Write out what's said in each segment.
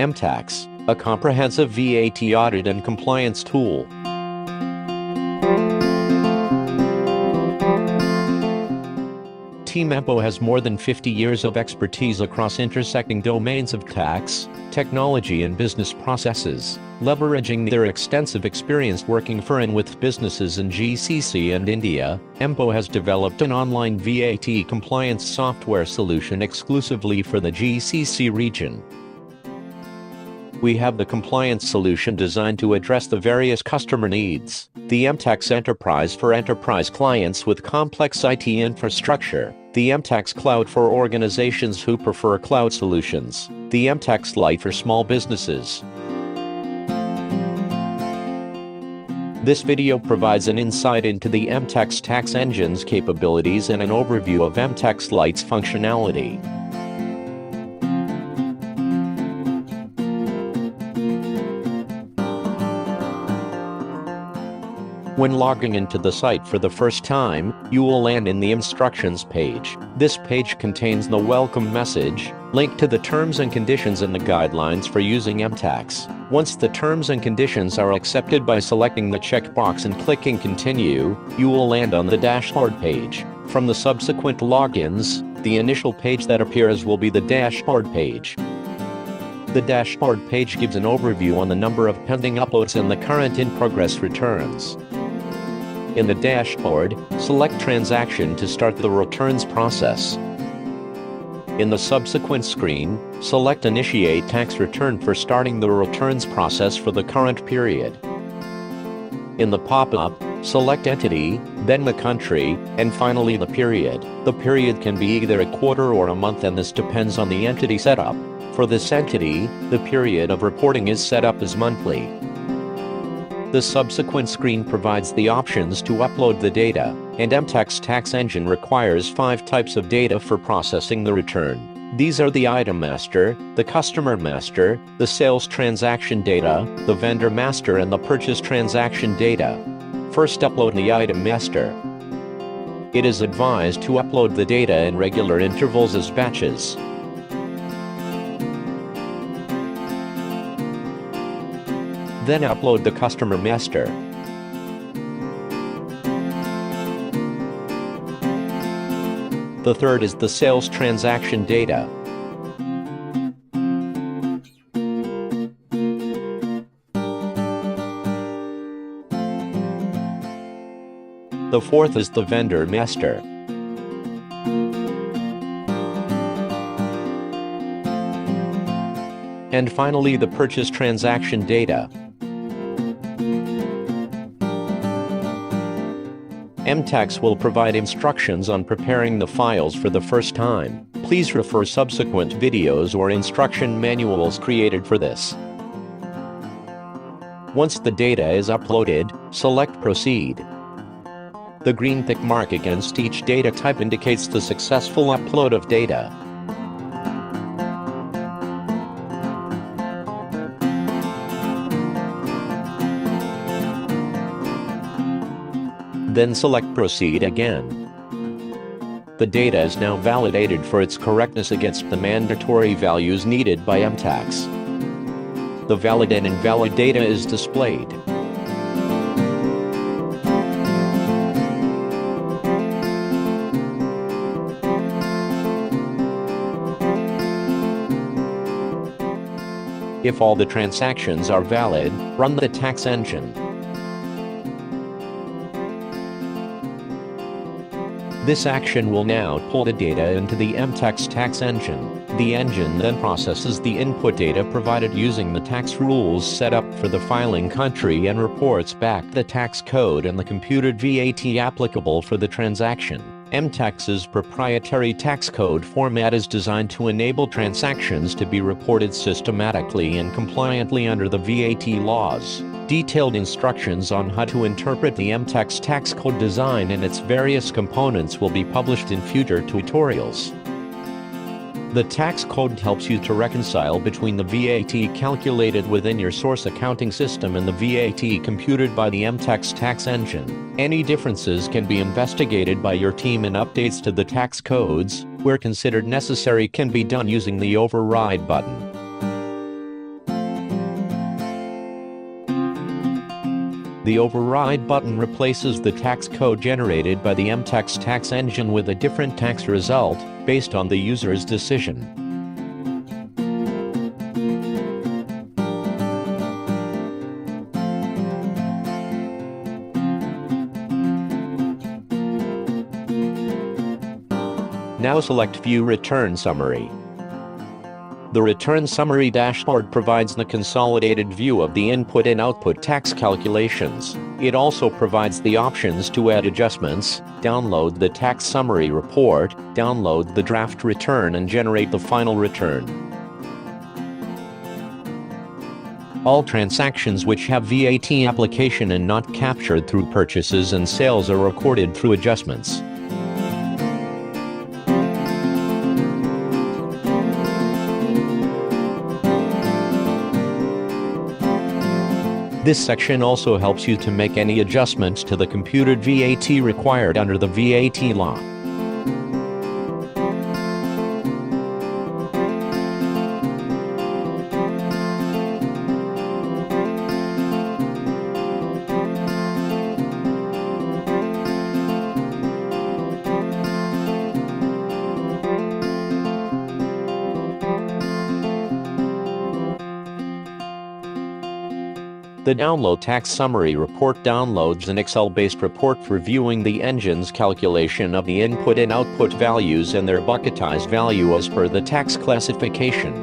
Emtax, a comprehensive VAT audit and compliance tool. Team EMPO has more than 50 years of expertise across intersecting domains of tax, technology and business processes. Leveraging their extensive experience working for and with businesses in GCC and India, EMPO has developed an online VAT compliance software solution exclusively for the GCC region. We have the compliance solution designed to address the various customer needs. The Emtax Enterprise for enterprise clients with complex IT infrastructure. The Emtax Cloud for organizations who prefer cloud solutions. The Emtax Lite for small businesses. This video provides an insight into the Emtax tax engine's capabilities and an overview of Emtax Lite's functionality. When logging into the site for the first time, you will land in the instructions page. This page contains the welcome message, link to the terms and conditions and the guidelines for using Emtax. Once the terms and conditions are accepted by selecting the checkbox and clicking continue, you will land on the dashboard page. From the subsequent logins, the initial page that appears will be the dashboard page. The dashboard page gives an overview on the number of pending uploads and the current in-progress returns. In the dashboard, select Transaction to start the returns process. In the subsequent screen, select Initiate Tax Return for starting the returns process for the current period. In the pop-up, select Entity, then the country, and finally the period. The period can be either a quarter or a month, and this depends on the entity setup. For this entity, the period of reporting is set up as monthly. The subsequent screen provides the options to upload the data, and Emtax Tax Engine requires 5 types of data for processing the return. These are the item master, the customer master, the sales transaction data, the vendor master and the purchase transaction data. First, upload the item master. It is advised to upload the data in regular intervals as batches. Then upload the customer master. The third is the sales transaction data. The fourth is the vendor master. And finally, the purchase transaction data. Emtax will provide instructions on preparing the files for the first time. Please refer subsequent videos or instruction manuals created for this. Once the data is uploaded, select Proceed. The green tick mark against each data type indicates the successful upload of data. Then select Proceed again. The data is now validated for its correctness against the mandatory values needed by Emtax. The valid and invalid data is displayed. If all the transactions are valid, run the tax engine. This action will now pull the data into the Emtax tax engine. The engine then processes the input data provided using the tax rules set up for the filing country and reports back the tax code and the computed VAT applicable for the transaction. Emtax's proprietary tax code format is designed to enable transactions to be reported systematically and compliantly under the VAT laws. Detailed instructions on how to interpret the Emtax tax code design and its various components will be published in future tutorials. The tax code helps you to reconcile between the VAT calculated within your source accounting system and the VAT computed by the Emtax tax engine. Any differences can be investigated by your team, and updates to the tax codes, where considered necessary, can be done using the override button. The override button replaces the tax code generated by the Emtax tax engine with a different tax result, based on the user's decision. Now select View Return Summary. The Return Summary dashboard provides the consolidated view of the input and output tax calculations. It also provides the options to add adjustments, download the tax summary report, download the draft return, and generate the final return. All transactions which have VAT application and not captured through purchases and sales are recorded through adjustments. This section also helps you to make any adjustments to the computed VAT required under the VAT law. The Download Tax Summary Report downloads an Excel-based report reviewing the engine's calculation of the input and output values and their bucketized value as per the tax classification.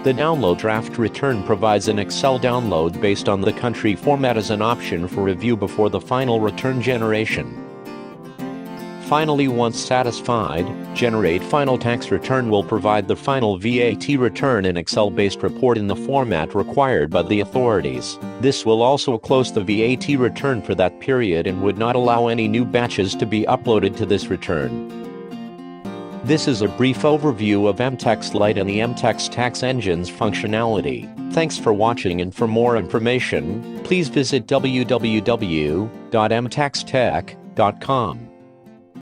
The Download Draft Return provides an Excel download based on the country format as an option for review before the final return generation. Finally, once satisfied, Generate Final Tax Return will provide the final VAT return and Excel-based report in the format required by the authorities. This will also close the VAT return for that period and would not allow any new batches to be uploaded to this return. This is a brief overview of Emtax Lite and the Emtax tax engine's functionality. Thanks for watching, and for more information, please visit www.emtaxtech.com.